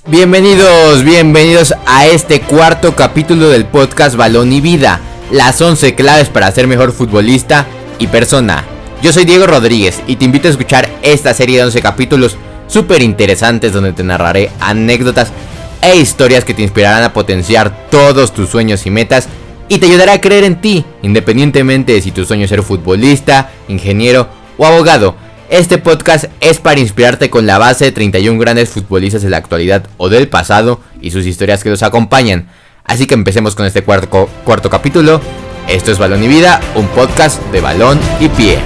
Bienvenidos a este cuarto capítulo del podcast Balón y Vida, las 11 claves para ser mejor futbolista y persona. Yo soy Diego Rodríguez y te invito a escuchar esta serie de 11 capítulos súper interesantes donde te narraré anécdotas e historias que te inspirarán a potenciar todos tus sueños y metas y te ayudará a creer en ti, independientemente de si tu sueño es ser futbolista, ingeniero o abogado. Este podcast es para inspirarte con la base de 31 grandes futbolistas de la actualidad o del pasado y sus historias que los acompañan. Así que empecemos con este cuarto capítulo. Esto es Balón y Vida, un podcast de balón y pie.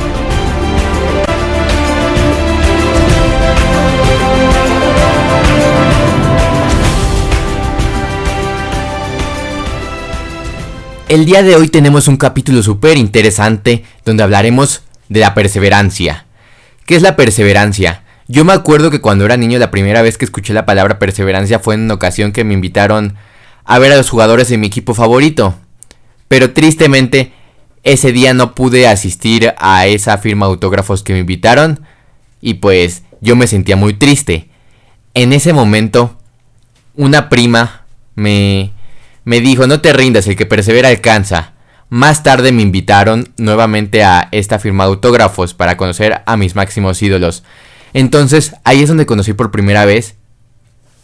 El día de hoy tenemos un capítulo súper interesante donde hablaremos de la perseverancia. ¿Qué es la perseverancia? Yo me acuerdo que cuando era niño la primera vez que escuché la palabra perseverancia fue en una ocasión que me invitaron a ver a los jugadores de mi equipo favorito. Pero tristemente ese día no pude asistir a esa firma de autógrafos que me invitaron y pues yo me sentía muy triste. En ese momento una prima me dijo: no te rindas, el que persevera alcanza. Más tarde me invitaron nuevamente a esta firma de autógrafos para conocer a mis máximos ídolos. Entonces ahí es donde conocí por primera vez,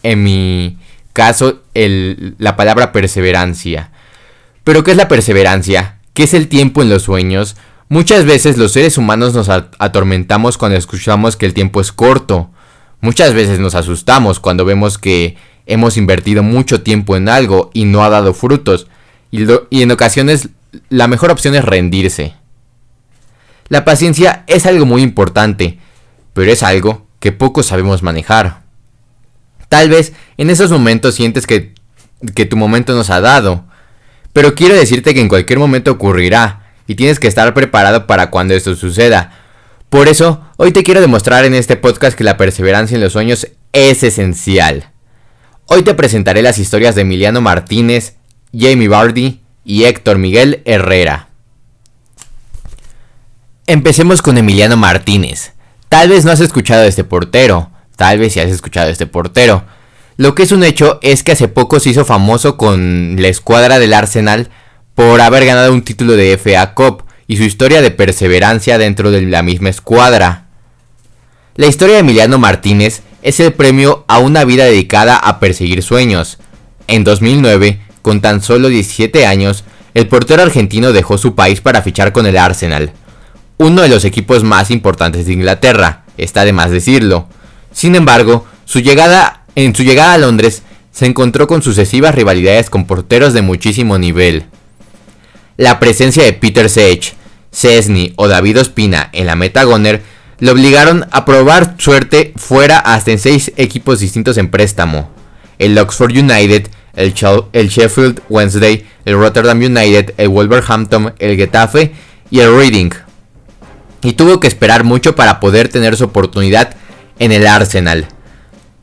en mi caso, la palabra perseverancia. ¿Pero qué es la perseverancia? ¿Qué es el tiempo en los sueños? Muchas veces los seres humanos nos atormentamos cuando escuchamos que el tiempo es corto. Muchas veces nos asustamos cuando vemos que hemos invertido mucho tiempo en algo y no ha dado frutos. Y en ocasiones la mejor opción es rendirse. La paciencia es algo muy importante, pero es algo que pocos sabemos manejar. Tal vez en esos momentos sientes que tu momento nos ha dado, pero quiero decirte que en cualquier momento ocurrirá y tienes que estar preparado para cuando esto suceda. Por eso, hoy te quiero demostrar en este podcast que la perseverancia en los sueños es esencial. Hoy te presentaré las historias de Emiliano Martínez, Jamie Vardy y Héctor Miguel Herrera. Empecemos con Emiliano Martínez. Tal vez no has escuchado de este portero, tal vez sí has escuchado de este portero. Lo que es un hecho es que hace poco se hizo famoso con la escuadra del Arsenal por haber ganado un título de FA Cup y su historia de perseverancia dentro de la misma escuadra. La historia de Emiliano Martínez es el premio a una vida dedicada a perseguir sueños. En 2009, con tan solo 17 años, el portero argentino dejó su país para fichar con el Arsenal, uno de los equipos más importantes de Inglaterra, está de más decirlo. Sin embargo, en su llegada a Londres, se encontró con sucesivas rivalidades con porteros de muchísimo nivel. La presencia de Peter Cech, Szczęsny o David Ospina en la meta goner le obligaron a probar suerte fuera hasta en 6 equipos distintos en préstamo: el Oxford United, el Sheffield Wednesday, el Rotterdam United, el Wolverhampton, el Getafe y el Reading. Y tuvo que esperar mucho para poder tener su oportunidad en el Arsenal,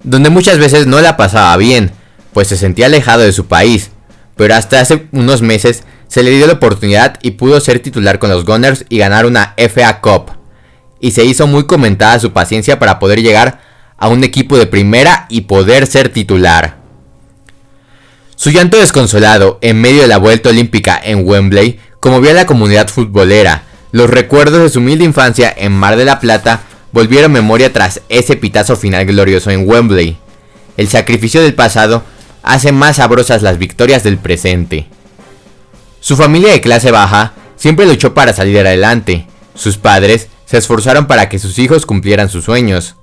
donde muchas veces no la pasaba bien, pues se sentía alejado de su país, pero hasta hace unos meses se le dio la oportunidad y pudo ser titular con los Gunners y ganar una FA Cup. Y se hizo muy comentada su paciencia para poder llegar a un equipo de primera y poder ser titular. Su llanto desconsolado en medio de la vuelta olímpica en Wembley conmovió a la comunidad futbolera. Los recuerdos de su humilde infancia en Mar de la Plata volvieron memoria tras ese pitazo final glorioso en Wembley. El sacrificio del pasado hace más sabrosas las victorias del presente. Su familia de clase baja siempre luchó para salir adelante. Sus padres se esforzaron para que sus hijos cumplieran sus sueños.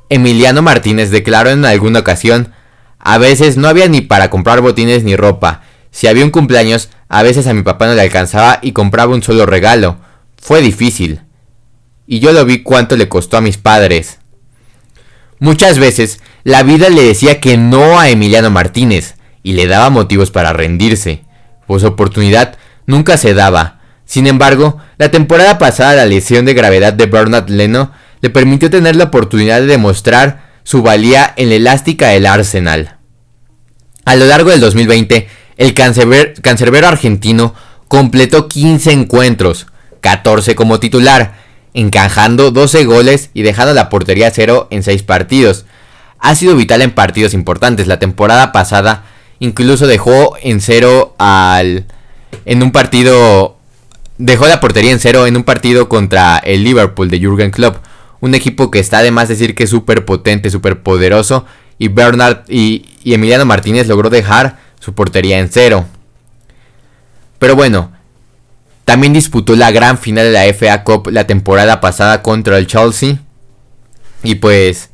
Emiliano Martínez declaró en alguna ocasión: a veces no había ni para comprar botines ni ropa. Si había un cumpleaños, a veces a mi papá no le alcanzaba y compraba un solo regalo. Fue difícil. Y yo lo vi cuánto le costó a mis padres. Muchas veces la vida le decía que no a Emiliano Martínez y le daba motivos para rendirse, pues oportunidad nunca se daba. Sin embargo, la temporada pasada la lesión de gravedad de Bernard Leno le permitió tener la oportunidad de demostrar su valía en la elástica del Arsenal. A lo largo del 2020, el cancerbero argentino completó 15 encuentros, 14 como titular, encajando 12 goles y dejando la portería a cero en 6 partidos. ha sido vital en partidos importantes. La temporada pasada incluso dejó la portería en cero en un partido contra el Liverpool de Jürgen Klopp, un equipo que está de más decir que es súper potente, súper poderoso, y Emiliano Martínez logró dejar su portería en cero. Pero bueno, también disputó la gran final de la FA Cup la temporada pasada contra el Chelsea, y pues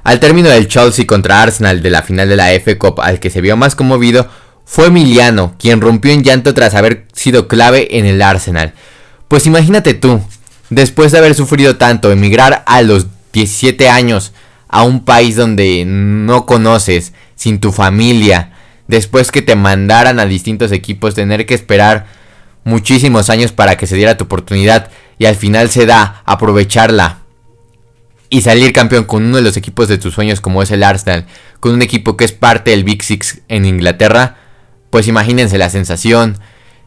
al término del Chelsea contra Arsenal de la final de la FA Cup, al que se vio más conmovido fue Emiliano, quien rompió en llanto tras haber sido clave en el Arsenal. Pues imagínate tú, después de haber sufrido tanto, emigrar a los 17 años a un país donde no conoces, sin tu familia, después que te mandaran a distintos equipos, tener que esperar muchísimos años para que se diera tu oportunidad, y al final se da, aprovecharla y salir campeón con uno de los equipos de tus sueños como es el Arsenal, con un equipo que es parte del Big Six en Inglaterra. Pues imagínense la sensación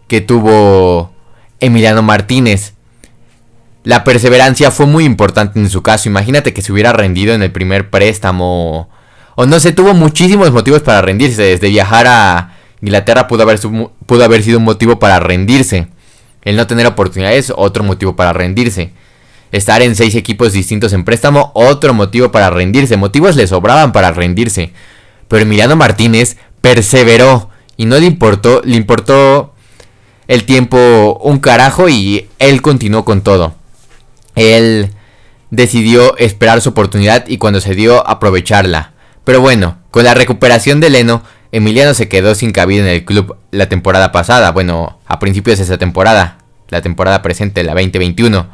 que tuvo Emiliano Martínez. La perseverancia fue muy importante en su caso. Imagínate que se hubiera rendido en el primer préstamo, o no sé, tuvo muchísimos motivos para rendirse. Desde viajar a Inglaterra pudo haber sido un motivo para rendirse. El no tener oportunidades, otro motivo para rendirse. Estar en 6 equipos distintos en préstamo, otro motivo para rendirse. Motivos le sobraban para rendirse. Pero Emiliano Martínez perseveró y no le importó el tiempo un carajo, y él continuó con todo. Él decidió esperar su oportunidad y cuando se dio, aprovecharla. Pero bueno, con la recuperación de Leno, Emiliano se quedó sin cabida en el club la temporada pasada. Bueno, a principios de esa temporada, la temporada presente, la 2021.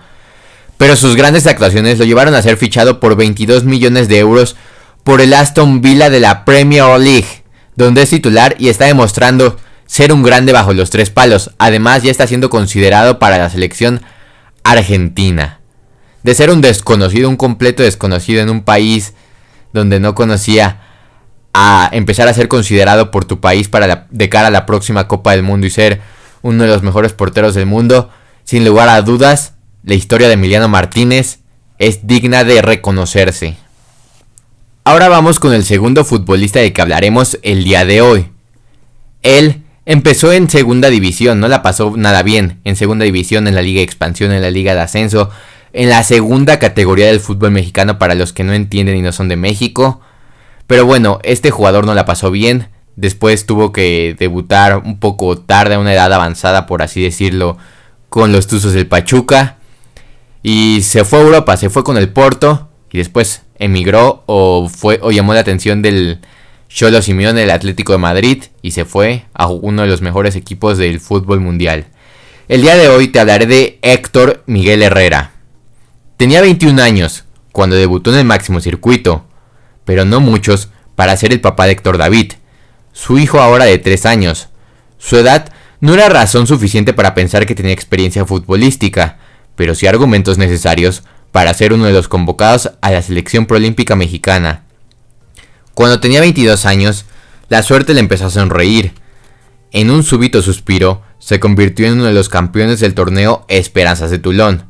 Pero sus grandes actuaciones lo llevaron a ser fichado por 22 millones de euros por el Aston Villa de la Premier League, donde es titular y está demostrando ser un grande bajo los 3 palos. Además, ya está siendo considerado para la selección argentina. De ser un desconocido, un completo desconocido en un país donde no conocía, a empezar a ser considerado por tu país de cara a la próxima Copa del Mundo y ser uno de los mejores porteros del mundo. Sin lugar a dudas, la historia de Emiliano Martínez es digna de reconocerse. Ahora vamos con el segundo futbolista del que hablaremos el día de hoy. Él empezó en segunda división, no la pasó nada bien en segunda división, en la Liga de Expansión, en la Liga de Ascenso, en la segunda categoría del fútbol mexicano para los que no entienden y no son de México. Pero bueno, este jugador no la pasó bien, después tuvo que debutar un poco tarde, a una edad avanzada por así decirlo, con los Tuzos del Pachuca, y se fue a Europa, se fue con el Porto, y después emigró o llamó la atención del Cholo Simeone del Atlético de Madrid y se fue a uno de los mejores equipos del fútbol mundial. El día de hoy te hablaré de Héctor Miguel Herrera. Tenía 21 años cuando debutó en el máximo circuito, pero no muchos para ser el papá de Héctor David, su hijo ahora de 3 años. Su edad no era razón suficiente para pensar que tenía experiencia futbolística, pero sí argumentos necesarios para ser uno de los convocados a la selección proolímpica mexicana. Cuando tenía 22 años, la suerte le empezó a sonreír. En un súbito suspiro, se convirtió en uno de los campeones del torneo Esperanzas de Toulon.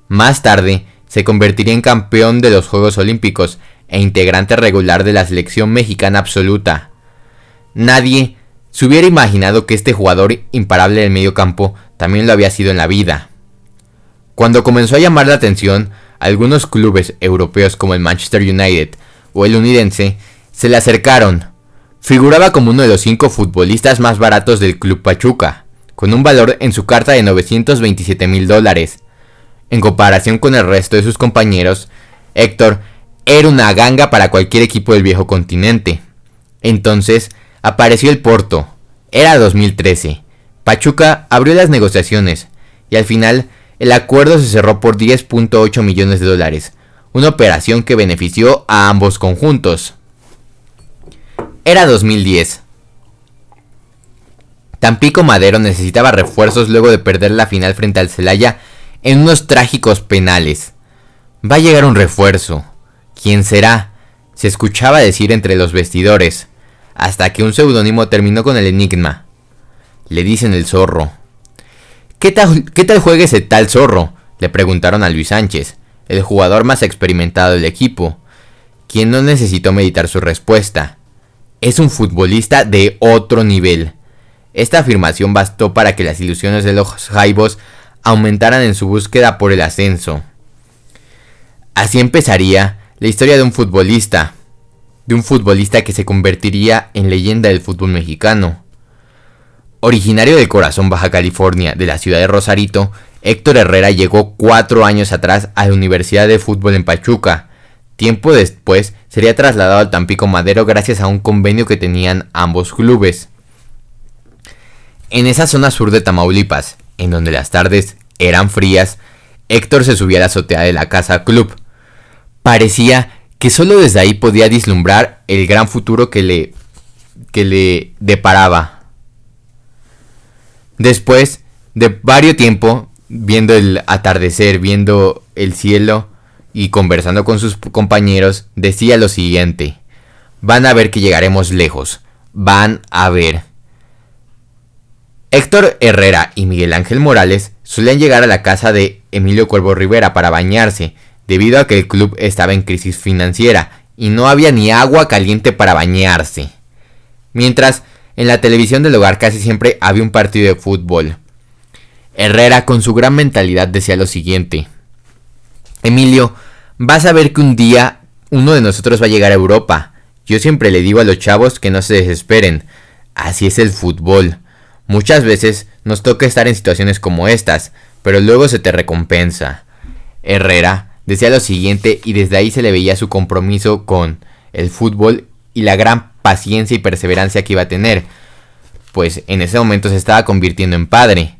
Más tarde, se convertiría en campeón de los Juegos Olímpicos e integrante regular de la selección mexicana absoluta. Nadie se hubiera imaginado que este jugador imparable del medio campo también lo había sido en la vida. Cuando comenzó a llamar la atención, algunos clubes europeos como el Manchester United o el Unidense se le acercaron. Figuraba como uno de los 5 futbolistas más baratos del Club Pachuca, con un valor en su carta de $927,000. En comparación con el resto de sus compañeros, Héctor era una ganga para cualquier equipo del viejo continente. Entonces apareció el Porto. Era 2013. Pachuca abrió las negociaciones y al final el acuerdo se cerró por $10.8 millones, una operación que benefició a ambos conjuntos. Era 2010. Tampico Madero necesitaba refuerzos luego de perder la final frente al Celaya en unos trágicos penales. Va a llegar un refuerzo. ¿Quién será? Se escuchaba decir entre los vestidores, hasta que un seudónimo terminó con el enigma. Le dicen el Zorro. ¿Qué tal juega ese tal Zorro?, le preguntaron a Luis Sánchez, el jugador más experimentado del equipo. quien no necesitó meditar su respuesta. Es un futbolista de otro nivel. Esta afirmación bastó para que las ilusiones de los Jaivos aumentaran en su búsqueda por el ascenso. Así empezaría la historia de un futbolista que se convertiría en leyenda del fútbol mexicano. Originario del corazón Baja California, de la ciudad de Rosarito, Héctor Herrera llegó 4 años atrás a la Universidad de Fútbol en Pachuca. Tiempo después sería trasladado al Tampico Madero gracias a un convenio que tenían ambos clubes. En esa zona sur de Tamaulipas, en donde las tardes eran frías, Héctor se subía a la azotea de la casa club. Parecía que solo desde ahí podía vislumbrar el gran futuro que le deparaba. Después de varios tiempo, viendo el atardecer, viendo el cielo y conversando con sus compañeros, decía lo siguiente: van a ver que llegaremos lejos, van a ver. Héctor Herrera y Miguel Ángel Morales solían llegar a la casa de Emilio Cuervo Rivera para bañarse, debido a que el club estaba en crisis financiera y no había ni agua caliente para bañarse. Mientras, en la televisión del hogar casi siempre había un partido de fútbol. Herrera, con su gran mentalidad, decía lo siguiente: Emilio, vas a ver que un día uno de nosotros va a llegar a Europa. Yo siempre le digo a los chavos que no se desesperen. Así es el fútbol. Muchas veces nos toca estar en situaciones como estas, pero luego se te recompensa. Herrera decía lo siguiente, y desde ahí se le veía su compromiso con el fútbol y la gran paciencia y perseverancia que iba a tener, pues en ese momento se estaba convirtiendo en padre.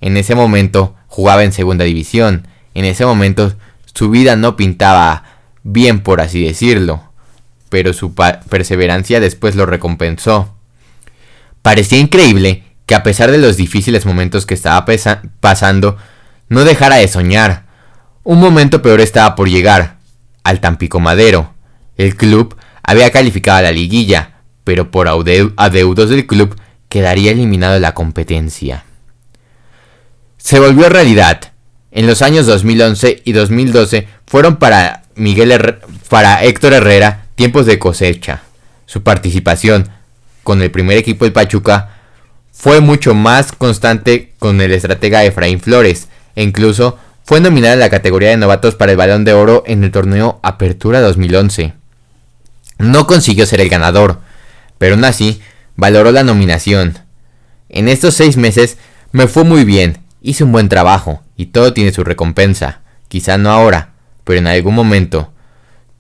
En ese momento jugaba en segunda división. En ese momento su vida no pintaba bien, por así decirlo, pero su perseverancia después lo recompensó. Parecía increíble que a pesar de los difíciles momentos que estaba pasando, no dejara de soñar. Un momento peor estaba por llegar: al Tampico Madero. El club había calificado a la liguilla, pero por adeudos del club quedaría eliminado de la competencia. Se volvió realidad. En los años 2011 y 2012 fueron para Héctor Herrera tiempos de cosecha. Su participación con el primer equipo del Pachuca fue mucho más constante con el estratega Efraín Flores, e incluso fue nominado en la categoría de novatos para el Balón de Oro en el torneo Apertura 2011. No consiguió ser el ganador, pero aún así valoró la nominación. En estos 6 meses me fue muy bien, hice un buen trabajo y todo tiene su recompensa. Quizá no ahora, pero en algún momento.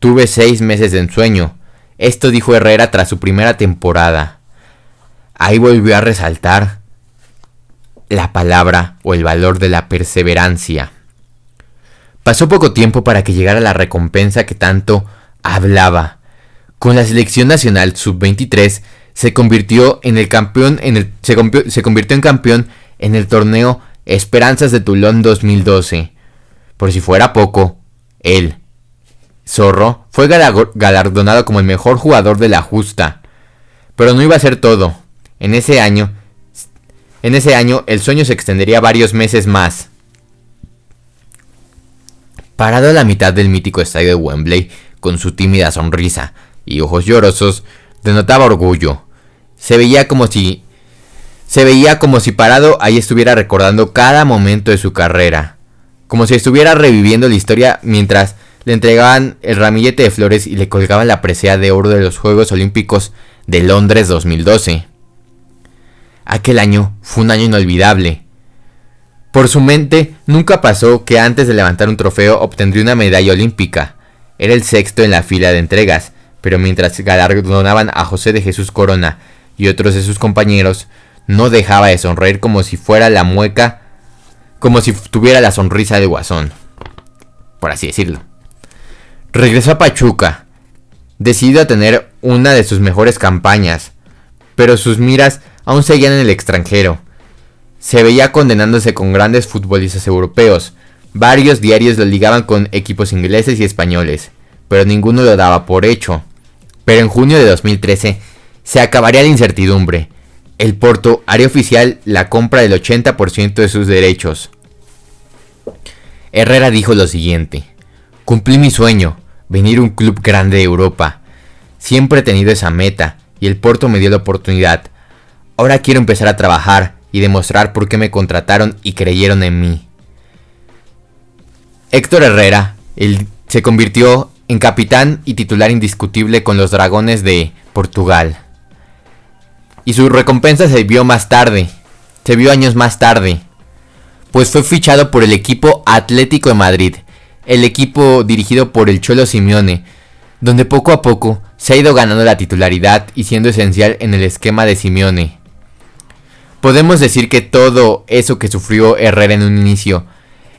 Tuve 6 meses de ensueño. Esto dijo Herrera tras su primera temporada. Ahí volvió a resaltar la palabra o el valor de la perseverancia. Pasó poco tiempo para que llegara la recompensa que tanto hablaba. Con la selección nacional sub-23 se convirtió en campeón en el torneo Esperanzas de Toulon 2012. Por si fuera poco, él, Zorro, fue galardonado como el mejor jugador de la justa. Pero no iba a ser todo. En ese año el sueño se extendería varios meses más. Parado a la mitad del mítico estadio de Wembley, con su tímida sonrisa y ojos llorosos, denotaba orgullo. Se veía como si parado ahí estuviera recordando cada momento de su carrera, como si estuviera reviviendo la historia mientras le entregaban el ramillete de flores y le colgaban la presea de oro de los Juegos Olímpicos de Londres 2012. Aquel año fue un año inolvidable. Por su mente nunca pasó que antes de levantar un trofeo obtendría una medalla olímpica. Era el 6º en la fila de entregas, pero mientras galardonaban a José de Jesús Corona y otros de sus compañeros, no dejaba de sonreír como si tuviera la sonrisa de Guasón, por así decirlo. Regresó a Pachuca, decidido a tener una de sus mejores campañas, pero sus miras aún seguían en el extranjero. Se veía condenándose con grandes futbolistas europeos. Varios diarios lo ligaban con equipos ingleses y españoles, pero ninguno lo daba por hecho. Pero en junio de 2013 se acabaría la incertidumbre. El Porto haría oficial la compra del 80% de sus derechos. Herrera dijo lo siguiente: cumplí mi sueño, venir a un club grande de Europa. Siempre he tenido esa meta y el Porto me dio la oportunidad. Ahora quiero empezar a trabajar y demostrar por qué me contrataron y creyeron en mí. Héctor Herrera se convirtió en capitán y titular indiscutible con los Dragones de Portugal. Y su recompensa se vio más tarde, se vio años más tarde, pues fue fichado por el equipo Atlético de Madrid, el equipo dirigido por el Cholo Simeone, donde poco a poco se ha ido ganando la titularidad y siendo esencial en el esquema de Simeone. Podemos decir que todo eso que sufrió Herrera en un inicio,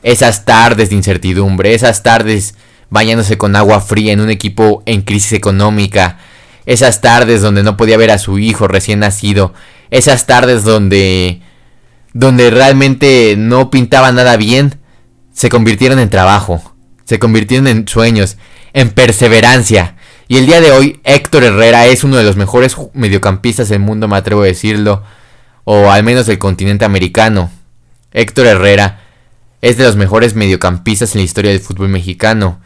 esas tardes de incertidumbre, esas tardes bañándose con agua fría en un equipo en crisis económica, esas tardes donde no podía ver a su hijo recién nacido, esas tardes donde realmente no pintaba nada bien, se convirtieron en trabajo, se convirtieron en sueños, en perseverancia. Y el día de hoy Héctor Herrera es uno de los mejores mediocampistas del mundo, me atrevo a decirlo, o al menos del continente americano. Héctor Herrera es de los mejores mediocampistas en la historia del fútbol mexicano.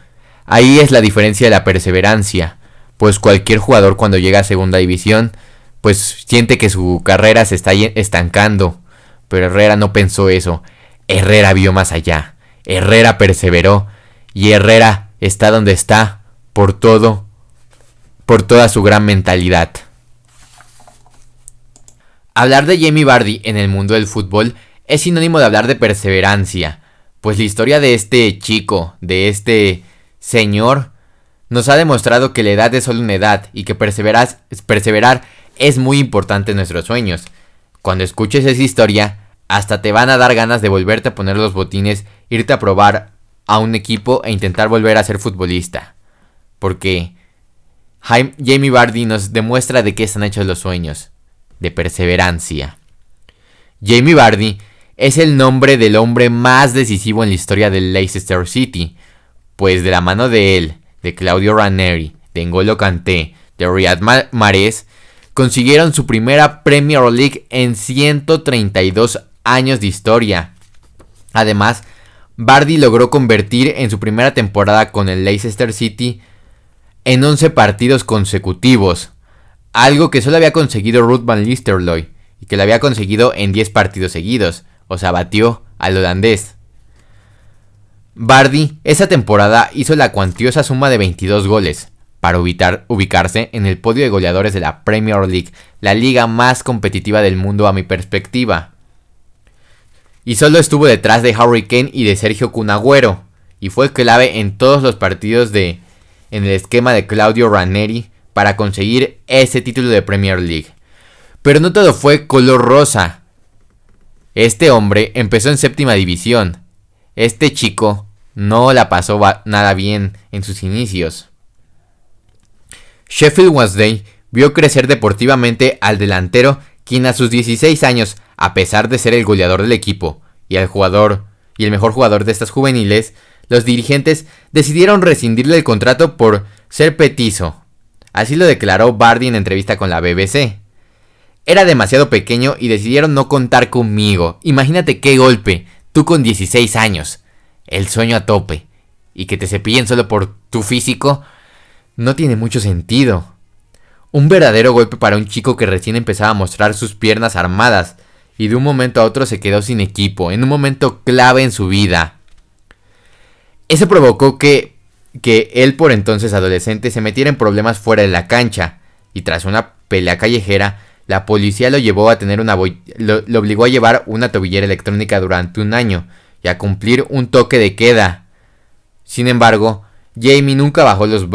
Ahí es la diferencia de la perseverancia, pues cualquier jugador cuando llega a segunda división, pues siente que su carrera se está estancando, pero Herrera no pensó eso. Herrera vio más allá, Herrera perseveró, y Herrera está donde está por toda su gran mentalidad. Hablar de Jamie Vardy en el mundo del fútbol es sinónimo de hablar de perseverancia, pues la historia de este chico, de este señor, nos ha demostrado que la edad es solo una edad y que perseverar es muy importante en nuestros sueños. Cuando escuches esa historia, hasta te van a dar ganas de volverte a poner los botines, irte a probar a un equipo e intentar volver a ser futbolista. Porque Jamie Vardy nos demuestra de qué están hechos los sueños, de perseverancia. Jamie Vardy es el nombre del hombre más decisivo en la historia del Leicester City, pues de la mano de él, de Claudio Ranieri, de N'Golo Kanté, de Riyad Mahrez, consiguieron su primera Premier League en 132 años de historia. Además, Vardy logró convertir en su primera temporada con el Leicester City en 11 partidos consecutivos, algo que solo había conseguido Ruud van Nistelrooy y que lo había conseguido en 10 partidos seguidos, o sea, batió al holandés. Vardy esa temporada hizo la cuantiosa suma de 22 goles para ubicarse en el podio de goleadores de la Premier League, la liga más competitiva del mundo a mi perspectiva. Y solo estuvo detrás de Harry Kane y de Sergio Kun Agüero, y fue clave en todos los partidos en el esquema de Claudio Ranieri para conseguir ese título de Premier League. Pero no todo fue color rosa. Este hombre empezó en séptima división. Este chico no la pasó nada bien en sus inicios. Sheffield Wednesday vio crecer deportivamente al delantero, quien a sus 16 años, a pesar de ser el goleador del equipo y el mejor jugador de estas juveniles, los dirigentes decidieron rescindirle el contrato por ser petizo. Así lo declaró Vardy en entrevista con la BBC. Era demasiado pequeño y decidieron no contar conmigo. Imagínate qué golpe, tú con 16 años, el sueño a tope, y que te cepillen solo por tu físico, no tiene mucho sentido. Un verdadero golpe para un chico que recién empezaba a mostrar sus piernas armadas, y de un momento a otro se quedó sin equipo, en un momento clave en su vida. Eso provocó que él, por entonces adolescente, se metiera en problemas fuera de la cancha, y tras una pelea callejera, la policía lo obligó a llevar una tobillera electrónica durante un año y a cumplir un toque de queda. Sin embargo, Jamie nunca bajó los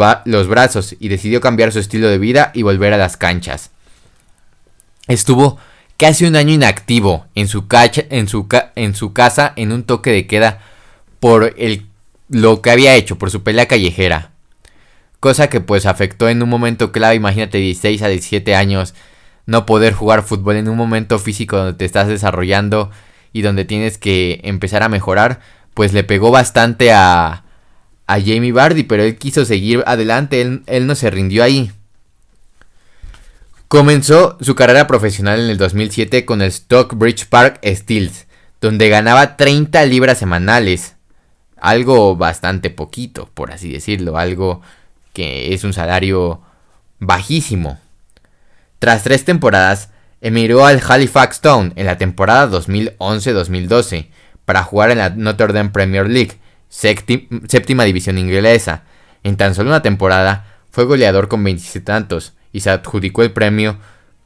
brazos y decidió cambiar su estilo de vida y volver a las canchas. Estuvo casi un año inactivo en su casa en un toque de queda por lo que había hecho, por su pelea callejera. Cosa que pues afectó en un momento clave. Imagínate, 16 a 17 años, no poder jugar fútbol en un momento físico donde te estás desarrollando y donde tienes que empezar a mejorar, pues le pegó bastante a Jamie Vardy, pero él quiso seguir adelante, él no se rindió ahí. Comenzó su carrera profesional en el 2007 con el Stockbridge Park Steels, donde ganaba 30 libras semanales, algo bastante poquito, por así decirlo, algo que es un salario bajísimo. Tras 3 temporadas, emigró al Halifax Town en la temporada 2011-2012 para jugar en la Notre Dame Premier League, séptima división inglesa. En tan solo una temporada fue goleador con 27 tantos y se adjudicó el premio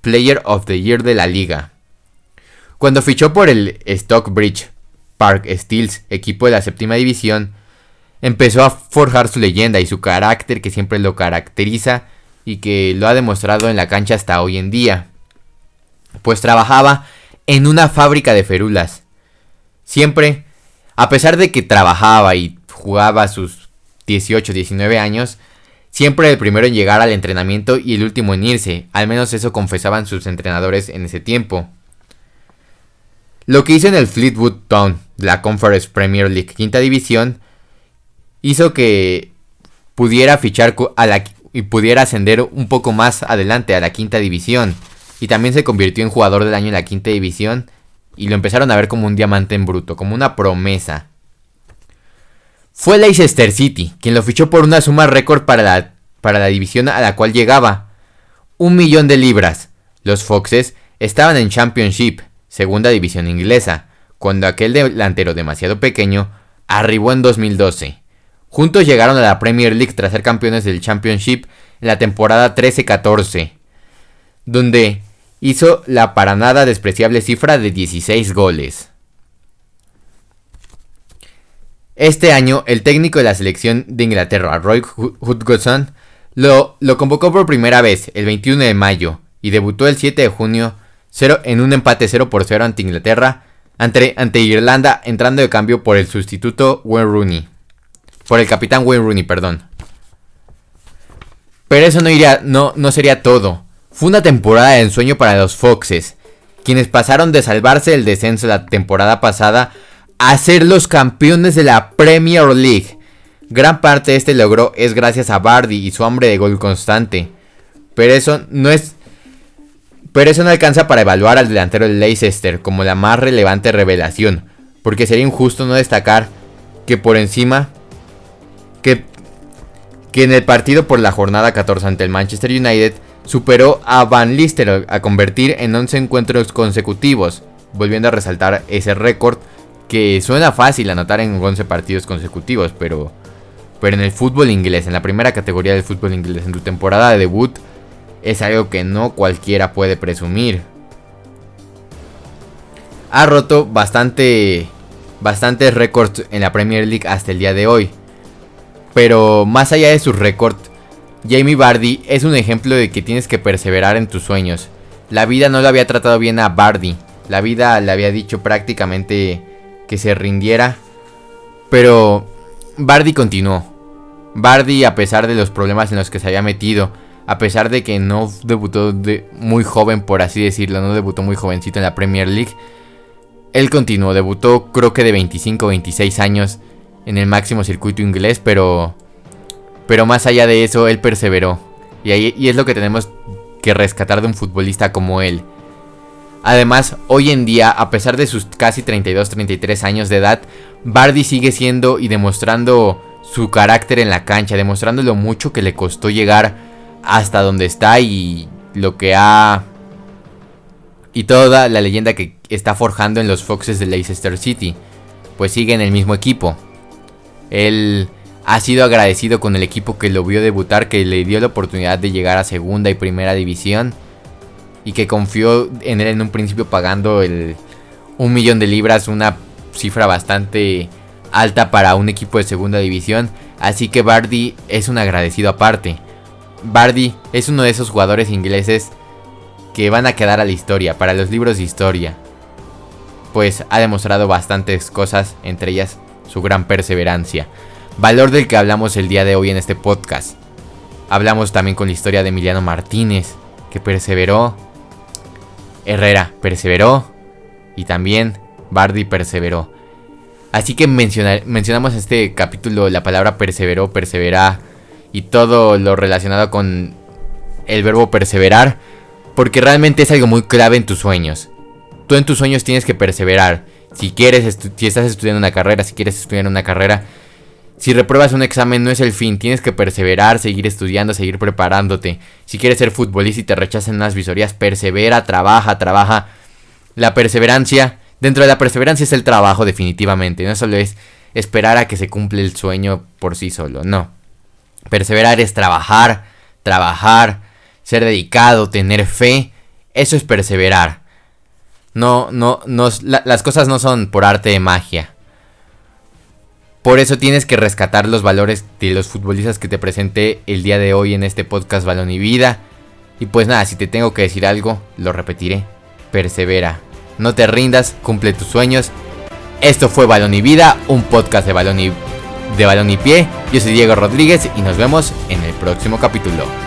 Player of the Year de la liga. Cuando fichó por el Stockbridge Park Steels, equipo de la séptima división, empezó a forjar su leyenda y su carácter que siempre lo caracteriza y que lo ha demostrado en la cancha hasta hoy en día. Pues trabajaba en una fábrica de férulas. Siempre, a pesar de que trabajaba y jugaba a sus 18, 19 años, siempre el primero en llegar al entrenamiento y el último en irse. Al menos eso confesaban sus entrenadores en ese tiempo. Lo que hizo en el Fleetwood Town de la Conference Premier League quinta división hizo que pudiera fichar y pudiera ascender un poco más adelante a la quinta división. Y también se convirtió en jugador del año en la quinta división. Y lo empezaron a ver como un diamante en bruto, como una promesa. Fue Leicester City quien lo fichó por una suma récord para la división a la cual llegaba. 1 millón de libras. Los Foxes estaban en Championship, segunda división inglesa, cuando aquel delantero demasiado pequeño arribó en 2012. Juntos llegaron a la Premier League tras ser campeones del Championship en la temporada 13-14, donde hizo la para nada despreciable cifra de 16 goles. Este año, el técnico de la selección de Inglaterra, Roy Hodgson, lo convocó por primera vez el 21 de mayo y debutó el 7 de junio en un empate 0-0 ante Inglaterra, ante Irlanda, entrando de cambio por el sustituto por el capitán Wayne Rooney, perdón. Pero eso no sería todo. Fue una temporada de ensueño para los Foxes, quienes pasaron de salvarse del descenso la temporada pasada a ser los campeones de la Premier League. Gran parte de este logro es gracias a Vardy y su hambre de gol constante. Pero eso no alcanza para evaluar al delantero de Leicester como la más relevante revelación, porque sería injusto no destacar que por encima que en el partido por la jornada 14 ante el Manchester United superó a Van Nistelrooy a convertir en 11 encuentros consecutivos, volviendo a resaltar ese récord que suena fácil anotar en 11 partidos consecutivos, pero en el fútbol inglés, en la primera categoría del fútbol inglés, en tu temporada de debut, es algo que no cualquiera puede presumir. Ha roto bastantes récords en la Premier League hasta el día de hoy, pero más allá de sus récords, Jamie Vardy es un ejemplo de que tienes que perseverar en tus sueños. La vida no lo había tratado bien a Vardy. La vida le había dicho prácticamente que se rindiera. Pero Vardy continuó. Vardy, a pesar de los problemas en los que se había metido, a pesar de que no debutó muy joven, por así decirlo, no debutó muy jovencito en la Premier League, él continuó. Debutó creo que de 25 o 26 años en el máximo circuito inglés, pero más allá de eso, él perseveró. Y es lo que tenemos que rescatar de un futbolista como él. Además, hoy en día, a pesar de sus casi 32-33 años de edad, Vardy sigue siendo y demostrando su carácter en la cancha, demostrando lo mucho que le costó llegar hasta donde está y lo que ha... y toda la leyenda que está forjando en los Foxes de Leicester City, pues sigue en el mismo equipo. Él ha sido agradecido con el equipo que lo vio debutar, que le dio la oportunidad de llegar a segunda y primera división y que confió en él en un principio pagando 1 millón de libras, una cifra bastante alta para un equipo de segunda división. Así que Vardy es un agradecido aparte. Vardy es uno de esos jugadores ingleses que van a quedar a la historia, para los libros de historia, pues ha demostrado bastantes cosas, entre ellas su gran perseverancia. Valor del que hablamos el día de hoy en este podcast. Hablamos también con la historia de Emiliano Martínez, que perseveró. Herrera perseveró. Y también Vardy perseveró. Así que mencionamos en este capítulo la palabra perseveró, perseverar y todo lo relacionado con el verbo perseverar, porque realmente es algo muy clave en tus sueños. Tú en tus sueños tienes que perseverar. Si estás estudiando una carrera, si quieres estudiar una carrera, Si repruebas un examen no es el fin, tienes que perseverar, seguir estudiando, seguir preparándote. Si quieres ser futbolista y te rechazan unas visorías, persevera, trabaja. La perseverancia, dentro de la perseverancia es el trabajo definitivamente, no solo es esperar a que se cumpla el sueño por sí solo, no. Perseverar es trabajar, ser dedicado, tener fe, eso es perseverar. Las cosas no son por arte de magia. Por eso tienes que rescatar los valores de los futbolistas que te presenté el día de hoy en este podcast Balón y Vida. Y pues nada, si te tengo que decir algo, lo repetiré. Persevera. No te rindas, cumple tus sueños. Esto fue Balón y Vida, un podcast de Balón y Pie. Yo soy Diego Rodríguez y nos vemos en el próximo capítulo.